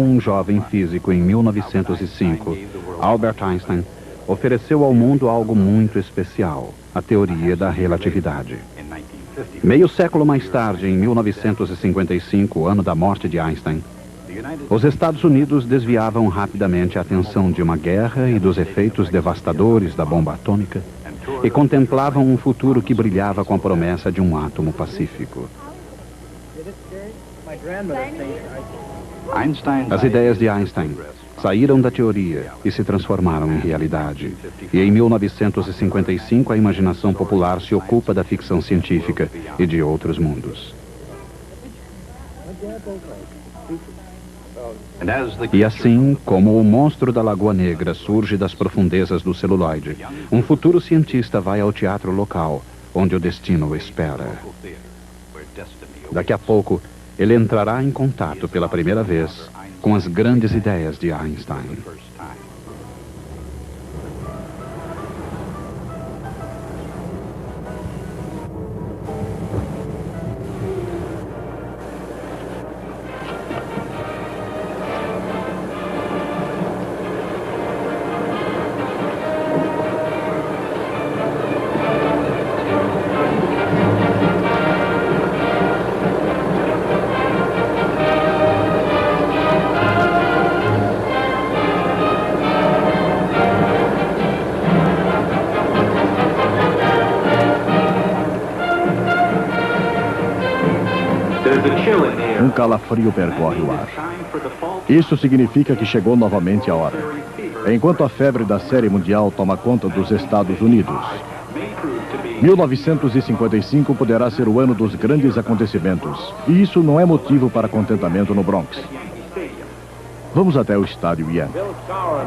um jovem físico em 1905, Albert Einstein ofereceu ao mundo algo muito especial, a teoria da relatividade. Meio século mais tarde, em 1955, ano da morte de Einstein, os Estados Unidos desviavam rapidamente a atenção de uma guerra e dos efeitos devastadores da bomba atômica e contemplavam um futuro que brilhava com a promessa de um átomo pacífico. As ideias de Einstein saíram da teoria e se transformaram em realidade. E em 1955 a imaginação popular se ocupa da ficção científica e de outros mundos. E assim, como o monstro da Lagoa Negra surge das profundezas do celuloide, um futuro cientista vai ao teatro local, onde o destino o espera. Daqui a pouco, ele entrará em contato pela primeira vez com as grandes ideias de Einstein. Um calafrio percorre o ar. Isso significa que chegou novamente a hora. Enquanto a febre da série mundial toma conta dos Estados Unidos, 1955 poderá ser o ano dos grandes acontecimentos. E isso não é motivo para contentamento no Bronx. Vamos até o estádio Yankee.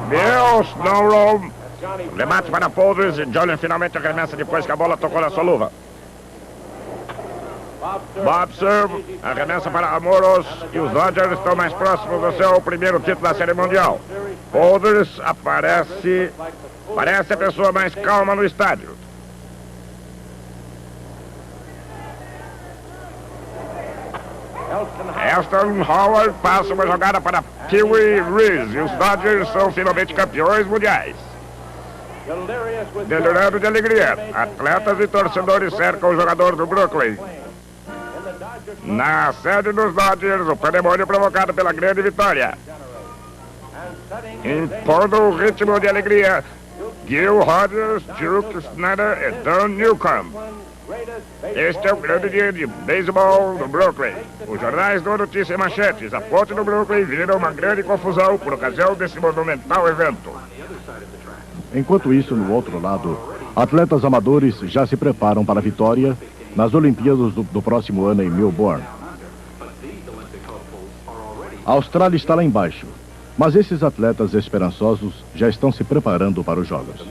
Bill Snowroll. Remate para Polders e Jolien finalmente arremessa depois que a bola tocou na sua luva. Bob Serve arremessa para Amoros e os Dodgers estão mais próximos do seu primeiro título da Série Mundial. Polders parece a pessoa mais calma no estádio. Elston Howard passa uma jogada para Pee-wee Reese e os Dodgers são finalmente campeões mundiais. Delirando de alegria, atletas e torcedores cercam o jogador do Brooklyn. Na sede dos Dodgers, o pandemônio provocado pela grande vitória. Impondo o ritmo de alegria, Gil Rogers, Duke Snyder e Don Newcomb. Este é o grande dia de beisebol do Brooklyn. Os jornais dão notícias e manchetes. A ponte do Brooklyn vira uma grande confusão por ocasião desse monumental evento. Enquanto isso, no outro lado, atletas amadores já se preparam para a vitória nas Olimpíadas do próximo ano em Melbourne. A Austrália está lá embaixo, mas esses atletas esperançosos já estão se preparando para os Jogos.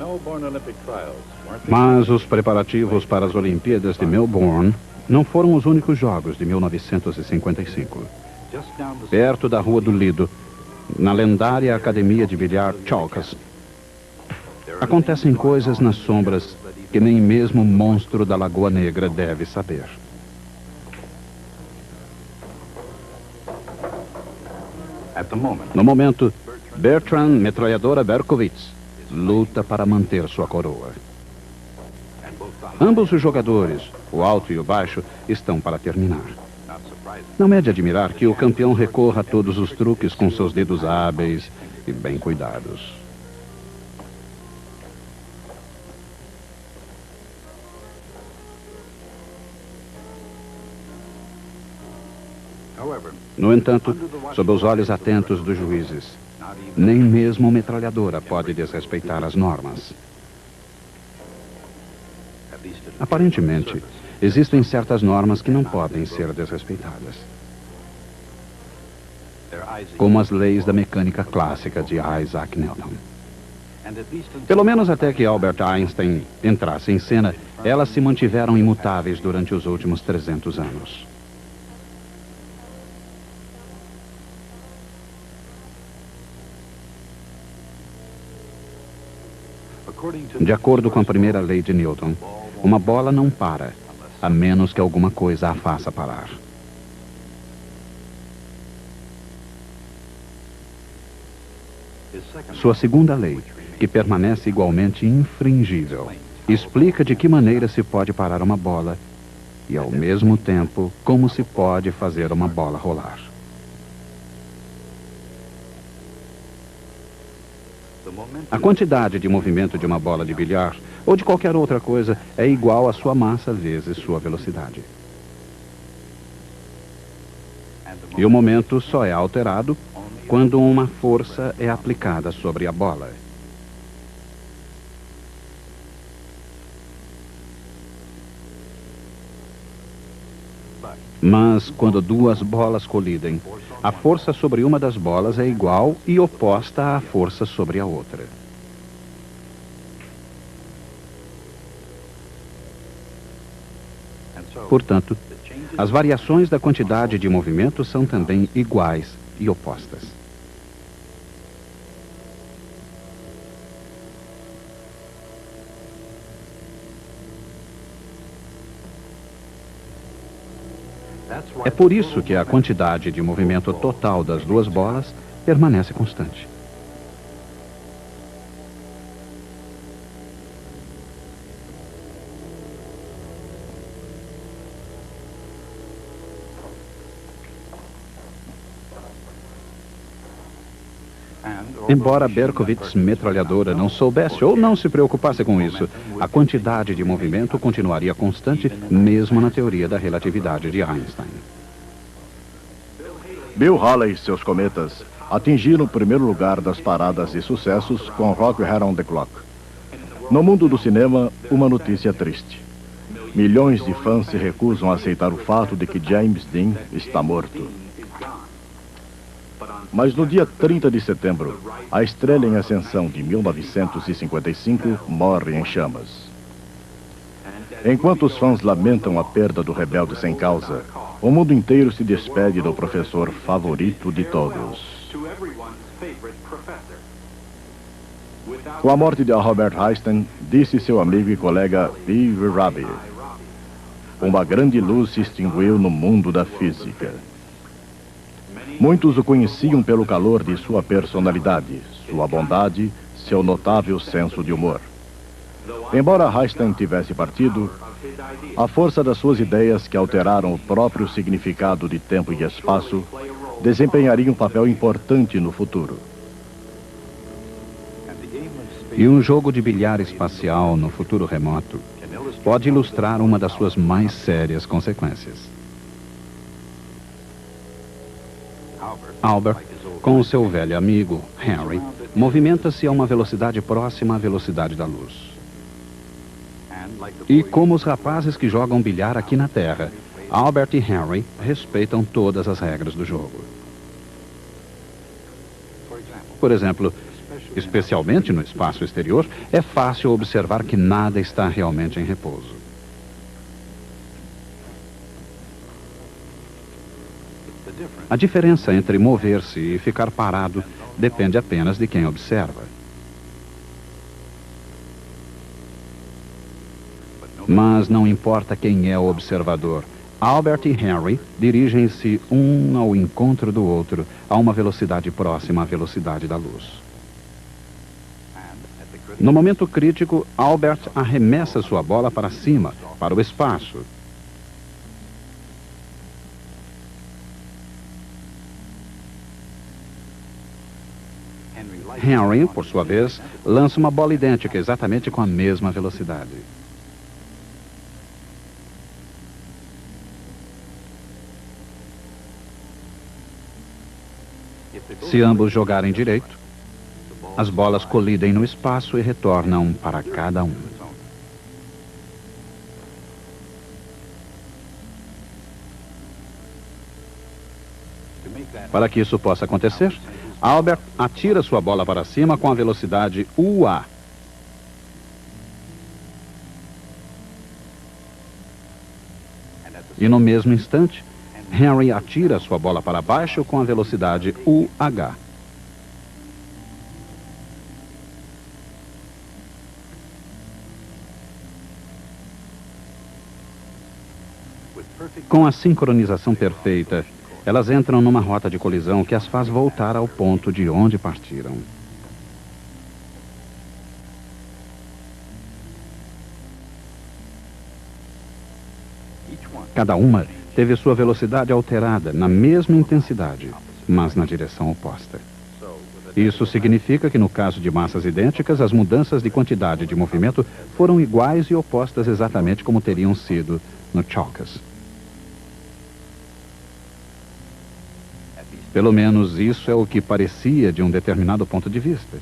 Mas os preparativos para as Olimpíadas de Melbourne não foram os únicos Jogos de 1955. Perto da Rua do Lido, na lendária academia de bilhar Chalkers, acontecem coisas nas sombras que nem mesmo o monstro da Lagoa Negra deve saber. No momento, Bertrand Metralhadora Berkowitz luta para manter sua coroa. Ambos os jogadores, o alto e o baixo, estão para terminar. Não é de admirar que o campeão recorra a todos os truques com seus dedos hábeis e bem cuidados. No entanto, sob os olhos atentos dos juízes, nem mesmo metralhadora pode desrespeitar as normas. Aparentemente, existem certas normas que não podem ser desrespeitadas. Como as leis da mecânica clássica de Isaac Newton. Pelo menos até que Albert Einstein entrasse em cena, elas se mantiveram imutáveis durante os últimos 300 anos. De acordo com a primeira lei de Newton, uma bola não para, a menos que alguma coisa a faça parar. Sua segunda lei, que permanece igualmente infringível, explica de que maneira se pode parar uma bola e, ao mesmo tempo, como se pode fazer uma bola rolar. A quantidade de movimento de uma bola de bilhar ou de qualquer outra coisa é igual à sua massa vezes sua velocidade. E o momento só é alterado quando uma força é aplicada sobre a bola. Mas quando duas bolas colidem, a força sobre uma das bolas é igual e oposta à força sobre a outra. Portanto, as variações da quantidade de movimento são também iguais e opostas. É por isso que a quantidade de movimento total das duas bolas permanece constante. Embora Berkowitz metralhadora não soubesse ou não se preocupasse com isso, a quantidade de movimento continuaria constante mesmo na teoria da relatividade de Einstein. Bill Haley e seus cometas atingiram o primeiro lugar das paradas e sucessos com Rock Around the Clock. No mundo do cinema, uma notícia triste. Milhões de fãs se recusam a aceitar o fato de que James Dean está morto. Mas no dia 30 de setembro, a estrela em ascensão de 1955 morre em chamas. Enquanto os fãs lamentam a perda do rebelde sem causa, o mundo inteiro se despede do professor favorito de todos. Com a morte de Albert Einstein, disse seu amigo e colega Steve Rabi, uma grande luz se extinguiu no mundo da física. Muitos o conheciam pelo calor de sua personalidade, sua bondade, seu notável senso de humor. Embora Einstein tivesse partido, a força das suas ideias, que alteraram o próprio significado de tempo e espaço, desempenharia um papel importante no futuro. E um jogo de bilhar espacial no futuro remoto pode ilustrar uma das suas mais sérias consequências. Albert, com o seu velho amigo, Henry, movimenta-se a uma velocidade próxima à velocidade da luz. E como os rapazes que jogam bilhar aqui na Terra, Albert e Henry respeitam todas as regras do jogo. Por exemplo, especialmente no espaço exterior, é fácil observar que nada está realmente em repouso. A diferença entre mover-se e ficar parado depende apenas de quem observa. Mas não importa quem é o observador, Albert e Henry dirigem-se um ao encontro do outro a uma velocidade próxima à velocidade da luz. No momento crítico, Albert arremessa sua bola para cima, para o espaço. Henry, por sua vez, lança uma bola idêntica, exatamente com a mesma velocidade. Se ambos jogarem direito, as bolas colidem no espaço e retornam para cada um. Para que isso possa acontecer, Albert atira sua bola para cima com a velocidade UA. E no mesmo instante, Henry atira sua bola para baixo com a velocidade UH. Com a sincronização perfeita, elas entram numa rota de colisão que as faz voltar ao ponto de onde partiram. Cada uma teve sua velocidade alterada na mesma intensidade, mas na direção oposta. Isso significa que no caso de massas idênticas, as mudanças de quantidade de movimento foram iguais e opostas exatamente como teriam sido no Chalkes. Pelo menos isso é o que parecia de um determinado ponto de vista.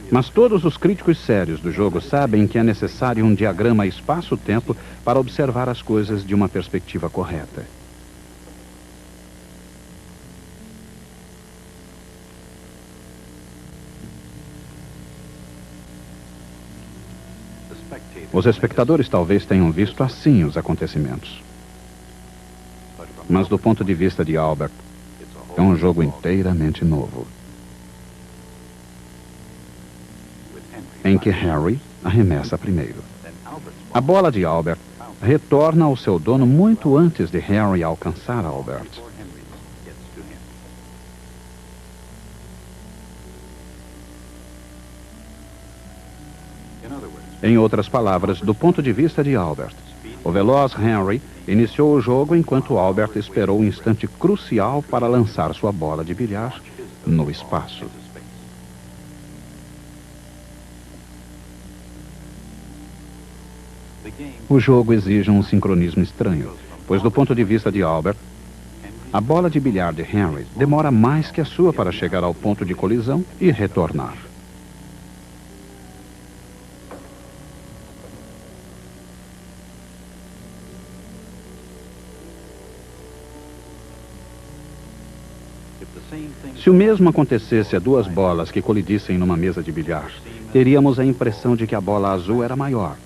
Mas todos os críticos sérios do jogo sabem que é necessário um diagrama espaço-tempo para observar as coisas de uma perspectiva correta. Os espectadores talvez tenham visto assim os acontecimentos. Mas do ponto de vista de Albert, é um jogo inteiramente novo, em que Harry arremessa primeiro. A bola de Albert retorna ao seu dono muito antes de Harry alcançar Albert. Em outras palavras, do ponto de vista de Albert, o veloz Henry iniciou o jogo enquanto Albert esperou um instante crucial para lançar sua bola de bilhar no espaço. O jogo exige um sincronismo estranho, pois do ponto de vista de Albert, a bola de bilhar de Henry demora mais que a sua para chegar ao ponto de colisão e retornar. Se o mesmo acontecesse a duas bolas que colidissem numa mesa de bilhar, teríamos a impressão de que a bola azul era maior,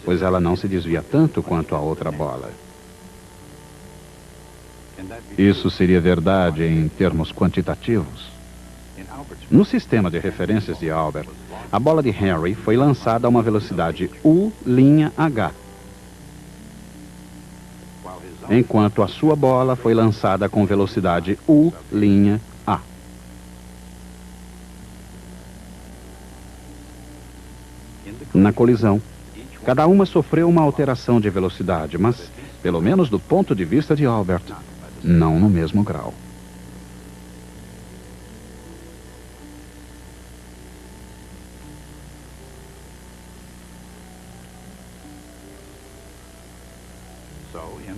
pois ela não se desvia tanto quanto a outra bola. Isso seria verdade em termos quantitativos. No sistema de referências de Albert, a bola de Henry foi lançada a uma velocidade U'(H), enquanto a sua bola foi lançada com velocidade U'(A). Na colisão, cada uma sofreu uma alteração de velocidade, mas, pelo menos do ponto de vista de Albert, não no mesmo grau.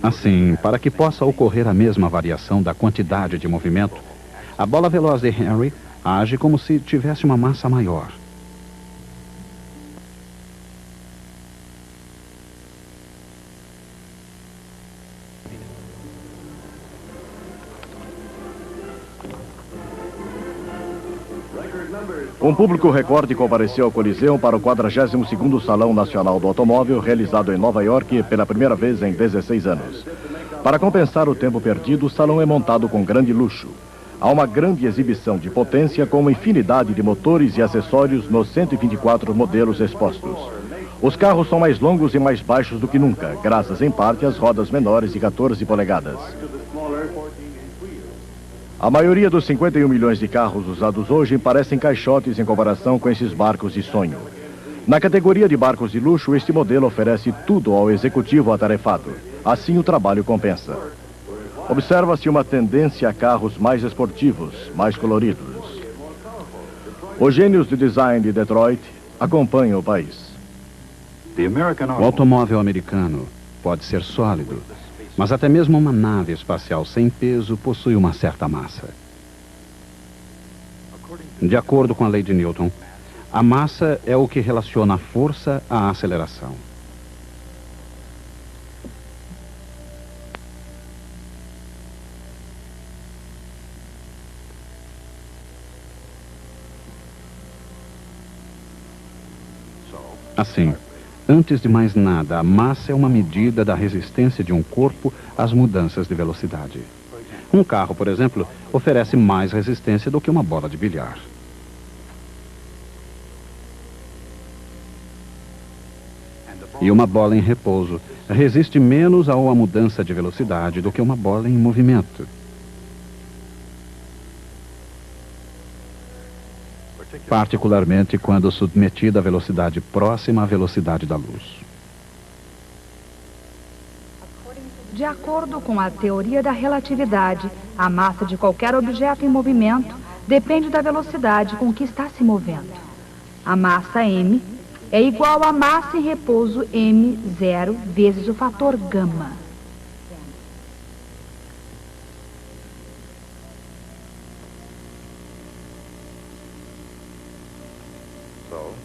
Assim, para que possa ocorrer a mesma variação da quantidade de movimento, a bola veloz de Henry age como se tivesse uma massa maior. Um público recorde compareceu ao Coliseu para o 42º Salão Nacional do Automóvel, realizado em Nova York pela primeira vez em 16 anos. Para compensar o tempo perdido, o salão é montado com grande luxo. Há uma grande exibição de potência com uma infinidade de motores e acessórios nos 124 modelos expostos. Os carros são mais longos e mais baixos do que nunca, graças em parte às rodas menores de 14 polegadas. A maioria dos 51 milhões de carros usados hoje parecem caixotes em comparação com esses barcos de sonho. Na categoria de barcos de luxo, este modelo oferece tudo ao executivo atarefado. Assim, o trabalho compensa. Observa-se uma tendência a carros mais esportivos, mais coloridos. Os gênios de design de Detroit acompanham o país. O automóvel americano pode ser sólido, mas até mesmo uma nave espacial sem peso possui uma certa massa. De acordo com a lei de Newton, a massa é o que relaciona a força à aceleração. Assim, antes de mais nada, a massa é uma medida da resistência de um corpo às mudanças de velocidade. Um carro, por exemplo, oferece mais resistência do que uma bola de bilhar. E uma bola em repouso resiste menos a uma mudança de velocidade do que uma bola em movimento. Particularmente quando submetida a velocidade próxima à velocidade da luz. De acordo com a teoria da relatividade, a massa de qualquer objeto em movimento depende da velocidade com que está se movendo. A massa m é igual à massa em repouso m0 vezes o fator gama.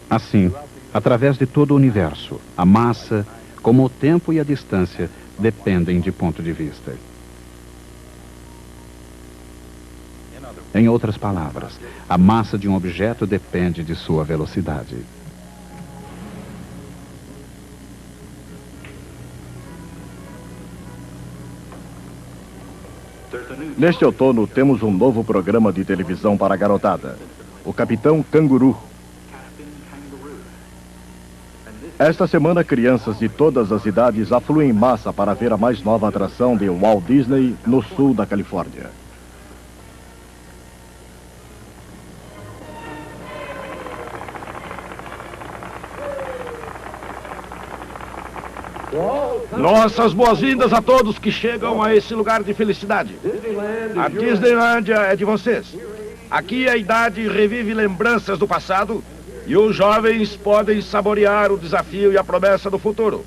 Assim, através de todo o universo, a massa, como o tempo e a distância, dependem de ponto de vista. Em outras palavras, a massa de um objeto depende de sua velocidade. Neste outono, temos um novo programa de televisão para a garotada, o Capitão Canguru. Esta semana, crianças de todas as idades afluem em massa para ver a mais nova atração de Walt Disney no sul da Califórnia. Nossas boas-vindas a todos que chegam a esse lugar de felicidade. A Disneylândia é de vocês. Aqui a idade revive lembranças do passado e os jovens podem saborear o desafio e a promessa do futuro.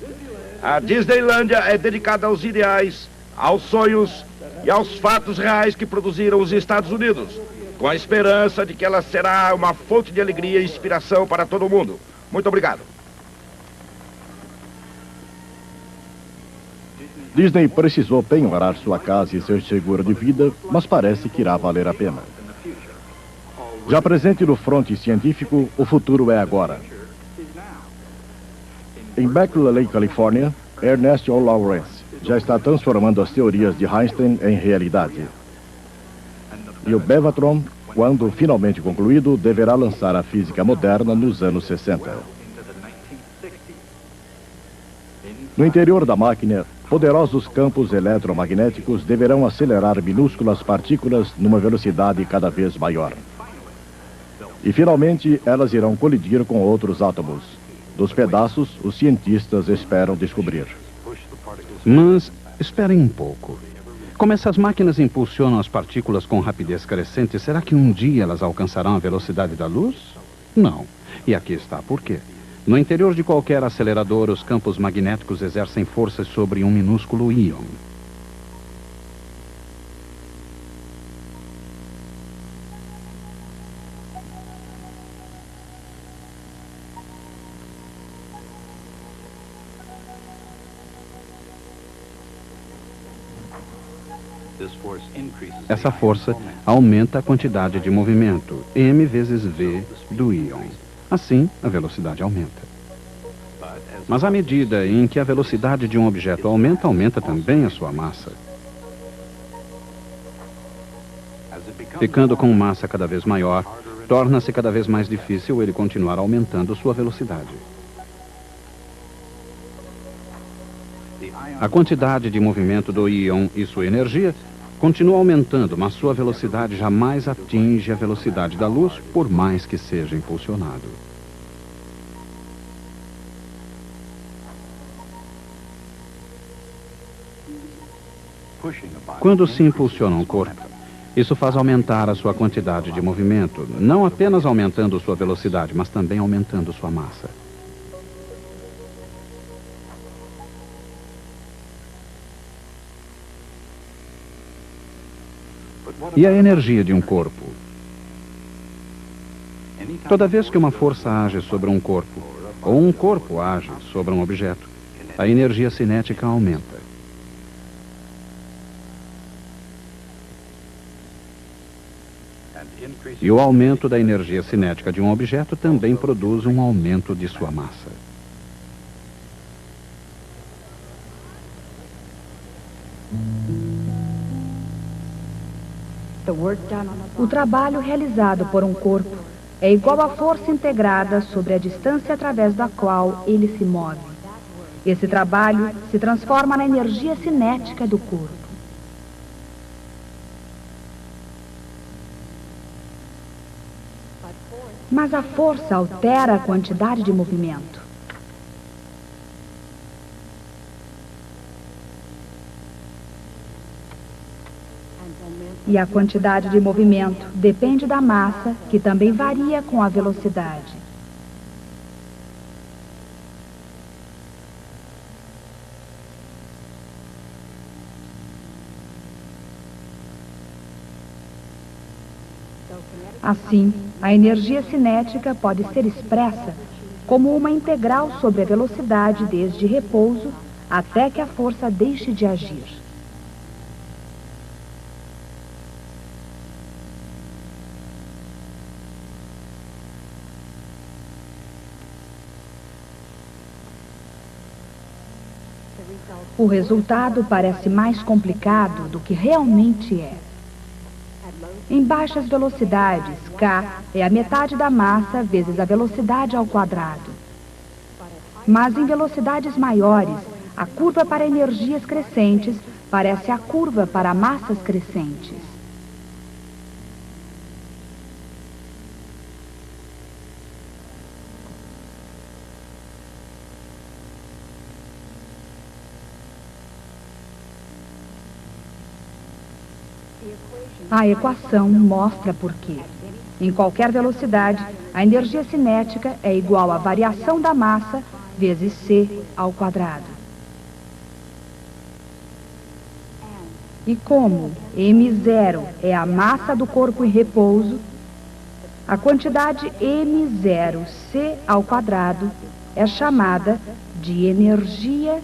A Disneylândia é dedicada aos ideais, aos sonhos e aos fatos reais que produziram os Estados Unidos, com a esperança de que ela será uma fonte de alegria e inspiração para todo mundo. Muito obrigado. Disney precisou penhorar sua casa e seu seguro de vida, mas parece que irá valer a pena. Já presente no fronte científico, o futuro é agora. Em Berkeley, Califórnia, Ernest O. Lawrence já está transformando as teorias de Einstein em realidade. E o Bevatron, quando finalmente concluído, deverá lançar a física moderna nos anos 60. No interior da máquina, poderosos campos eletromagnéticos deverão acelerar minúsculas partículas numa velocidade cada vez maior. E, finalmente, elas irão colidir com outros átomos. Dos pedaços, os cientistas esperam descobrir. Mas esperem um pouco. Como essas máquinas impulsionam as partículas com rapidez crescente, será que um dia elas alcançarão a velocidade da luz? Não. E aqui está por quê. No interior de qualquer acelerador, os campos magnéticos exercem forças sobre um minúsculo íon. Essa força aumenta a quantidade de movimento, m vezes v do íon. Assim, a velocidade aumenta. Mas à medida em que a velocidade de um objeto aumenta, aumenta também a sua massa. Ficando com massa cada vez maior, torna-se cada vez mais difícil ele continuar aumentando sua velocidade. A quantidade de movimento do íon e sua energia continua aumentando, mas sua velocidade jamais atinge a velocidade da luz, por mais que seja impulsionado. Quando se impulsiona um corpo, isso faz aumentar a sua quantidade de movimento, não apenas aumentando sua velocidade, mas também aumentando sua massa. E a energia de um corpo? Toda vez que uma força age sobre um corpo, ou um corpo age sobre um objeto, a energia cinética aumenta. E o aumento da energia cinética de um objeto também produz um aumento de sua massa. O trabalho realizado por um corpo é igual à força integrada sobre a distância através da qual ele se move. Esse trabalho se transforma na energia cinética do corpo. Mas a força altera a quantidade de movimento. E a quantidade de movimento depende da massa, que também varia com a velocidade. Assim, a energia cinética pode ser expressa como uma integral sobre a velocidade desde repouso até que a força deixe de agir. O resultado parece mais complicado do que realmente é. Em baixas velocidades, K é a metade da massa vezes a velocidade ao quadrado. Mas em velocidades maiores, a curva para energias crescentes parece a curva para massas crescentes. A equação mostra por quê. Em qualquer velocidade, a energia cinética é igual à variação da massa vezes c ao quadrado. E como m0 é a massa do corpo em repouso, a quantidade m0c ao quadrado é chamada de energia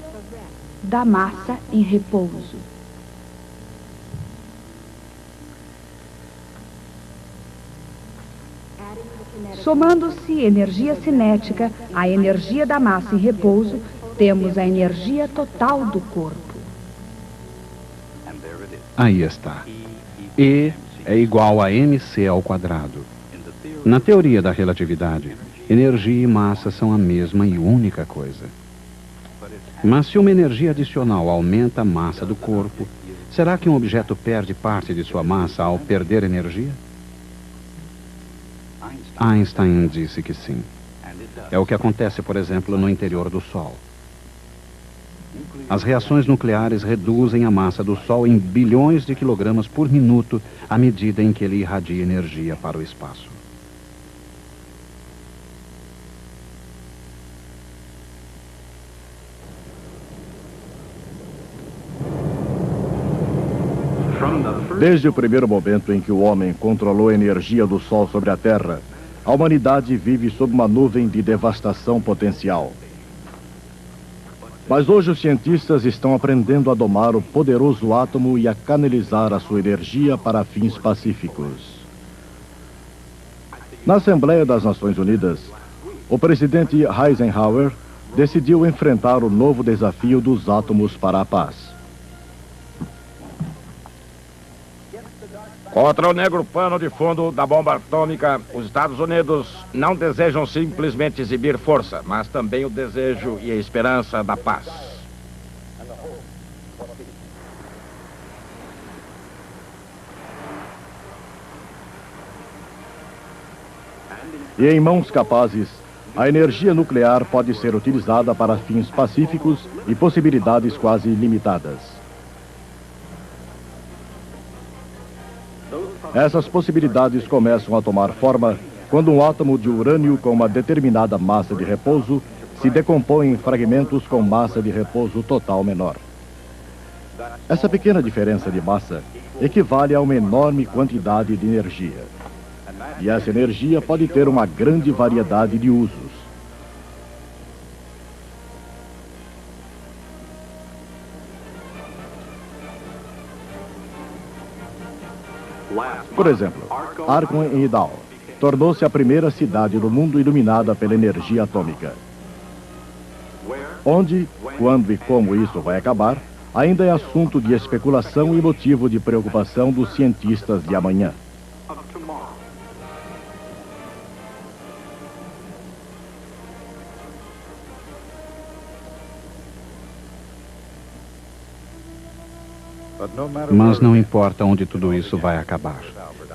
da massa em repouso. Somando-se energia cinética à energia da massa em repouso, temos a energia total do corpo. Aí está. E é igual a mc ao quadrado. Na teoria da relatividade, energia e massa são a mesma e única coisa. Mas se uma energia adicional aumenta a massa do corpo, será que um objeto perde parte de sua massa ao perder energia? Einstein disse que sim. É o que acontece, por exemplo, no interior do Sol. As reações nucleares reduzem a massa do Sol em bilhões de quilogramas por minuto à medida em que ele irradia energia para o espaço. Desde o primeiro momento em que o homem controlou a energia do Sol sobre a Terra, a humanidade vive sob uma nuvem de devastação potencial. Mas hoje os cientistas estão aprendendo a domar o poderoso átomo e a canalizar a sua energia para fins pacíficos. Na Assembleia das Nações Unidas, o presidente Eisenhower decidiu enfrentar o novo desafio dos átomos para a paz. Contra o negro pano de fundo da bomba atômica, os Estados Unidos não desejam simplesmente exibir força, mas também o desejo e a esperança da paz. E em mãos capazes, a energia nuclear pode ser utilizada para fins pacíficos e possibilidades quase ilimitadas. Essas possibilidades começam a tomar forma quando um átomo de urânio com uma determinada massa de repouso se decompõe em fragmentos com massa de repouso total menor. Essa pequena diferença de massa equivale a uma enorme quantidade de energia. E essa energia pode ter uma grande variedade de usos. Por exemplo, Argonne em Idal tornou-se a primeira cidade do mundo iluminada pela energia atômica. Onde, quando e como isso vai acabar, ainda é assunto de especulação e motivo de preocupação dos cientistas de amanhã. Mas não importa onde tudo isso vai acabar.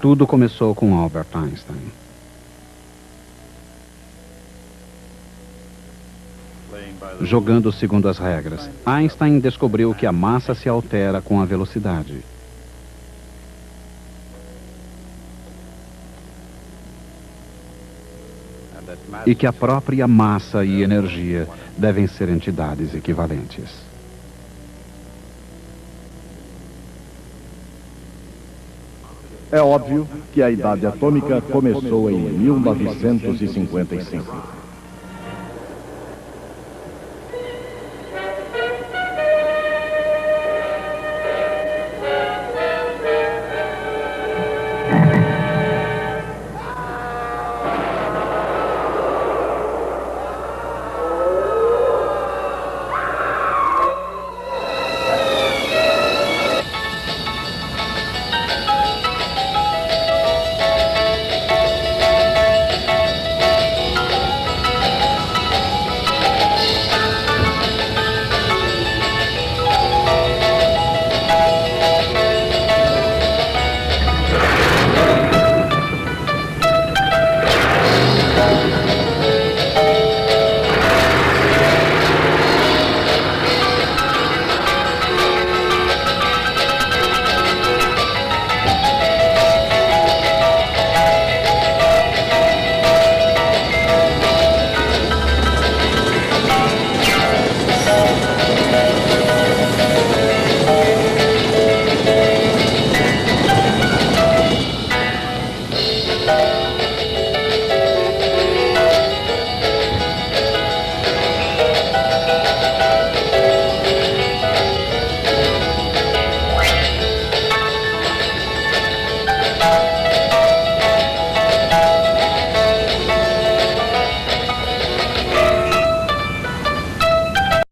Tudo começou com Albert Einstein. Jogando segundo as regras, Einstein descobriu que a massa se altera com a velocidade. e que a própria massa e energia devem ser entidades equivalentes. É óbvio que a idade atômica começou em 1955.